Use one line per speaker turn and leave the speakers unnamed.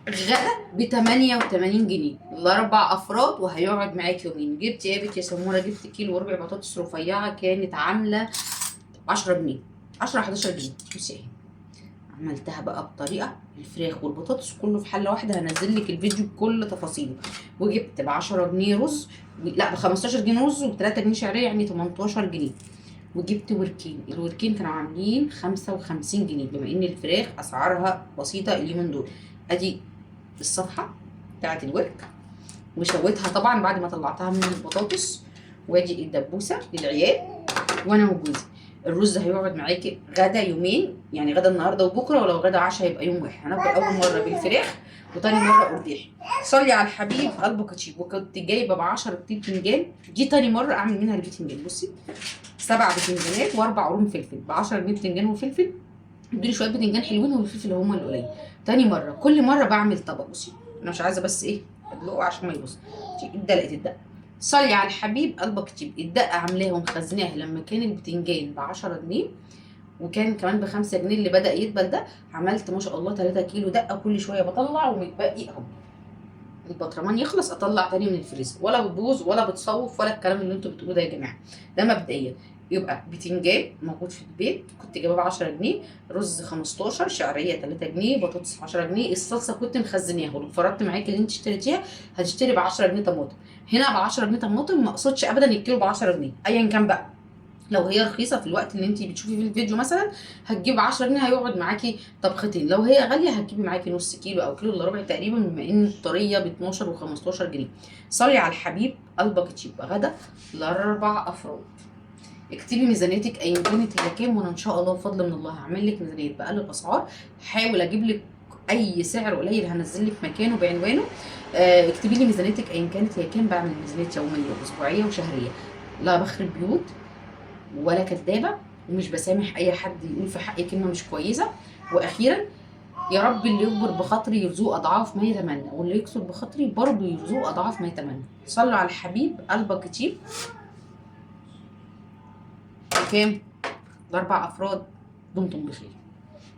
غدا ب 88 جنيه ل4 افراد، وهيقعد معاك يومين. جبت ايه يا بنت يا سموره؟ جبت كيلو وربع بطاطس رفيعه، كانت عامله 10 جنيه، 10 11 جنيه. بصي اهي، عملتها بقى بطريقه الفراخ والبطاطس كله في حله واحده، هنزل لك الفيديو بكل تفاصيله. وجبت ب 10 جنيه رز، لا ب 15 جنيه رز وب 3 جنيه شعريه، يعني 18 جنيه. وجبت وركين، الوركين كانوا عاملين 55 جنيه، بما ان الفراخ اسعارها بسيطه اليومين دول. ادي الصفحه بتاعت الورك، وشويتها طبعا بعد ما طلعتها من البطاطس. وادي الدبوسه للعيال وانا وجوزي. الرز هيقعد معاكي غدا يومين، يعني غدا النهارده وبكره، ولو غدا عشاء يبقى يوم واحد. هناكل اول مره بالفراخ وتاني مره قرداحي. صلي على الحبيب قلبه كتشيب. وكنت جايبه ب 10 بتنجان، دي تاني مره اعمل منها البتنجان. بصي 7 بتنجانات و4 قرون فلفل ب 10 جنيه بتنجان وفلفل. ادوني شويه بتنجان حلوين، والفلفل هما القليل. تاني مره، كل مره بعمل طبق. بصي انا مش عايزه بس ايه ادلقه عشان ما يبص. اتدلقت الدقه. صلي على الحبيب قلبك كتير. الدقه عاملاها ومخزناها لما كان البتنجان ب 10 جنيه، وكان كمان ب5 جنيه اللي بدأ يدبل ده. عملت ما شاء الله 3 كيلو دقه، كل شويه بطلع ومتبقي اهو. البطرمان يخلص اطلع تاني من الفريزر، ولا بتبوظ ولا بتصوف ولا الكلام اللي انتوا بتقولوه ده يا جماعه. ده مبدئيا. يبقى بتنجان موجود في البيت، كنت جايباه ب 10 جنيه، رز 15، شعريه 3 جنيه، بطاطس 10 جنيه. الصلصه كنت مخزناها، ولو فرضت معاكي اللي انت اشتريتيها هتشتري ب 10 جنيه طماطم. هنا ب 10 جنيه طماطم، ما اقصدش ابدا الكيلو ب 10 جنيه ايا كان بقى. لو هي رخيصه في الوقت اللي انت بتشوفي فيه الفيديو مثلا، هتجيب 10 جنيه هيقعد معاكي طبختين. لو هي غاليه هتجيبي معاكي نص كيلو او كيلو الا ربع تقريبا، بما ان الطريه ب 12 و15 جنيه. صلي على الحبيب قلبك تشيب. غدا ل4 افراد. اكتبي ميزانيتك ايا كانت هي كام، وانا ان شاء الله بفضل من الله هعمل لك ميزانيه باقل الاسعار. هحاول اجيب لك اي سعر قليل هنزل لك مكانه بعنوانه. اكتبي لي ميزانيتك ايا كانت هي كام. بعمل ميزانيه يوميه واسبوعيه وشهريه. لا بخرب بيوت ولا كدابه، ومش بسامح اي حد يقول في حقي كلمه مش كويسه. واخيرا، يا رب اللي يكبر بخاطري يرزقه اضعاف ما يتمنى، واللي يكسر بخاطري برضه يرزقه اضعاف ما يتمنى. صلوا على الحبيب قلبك كتير. كام؟ ل4 افراد. دمتم بخير.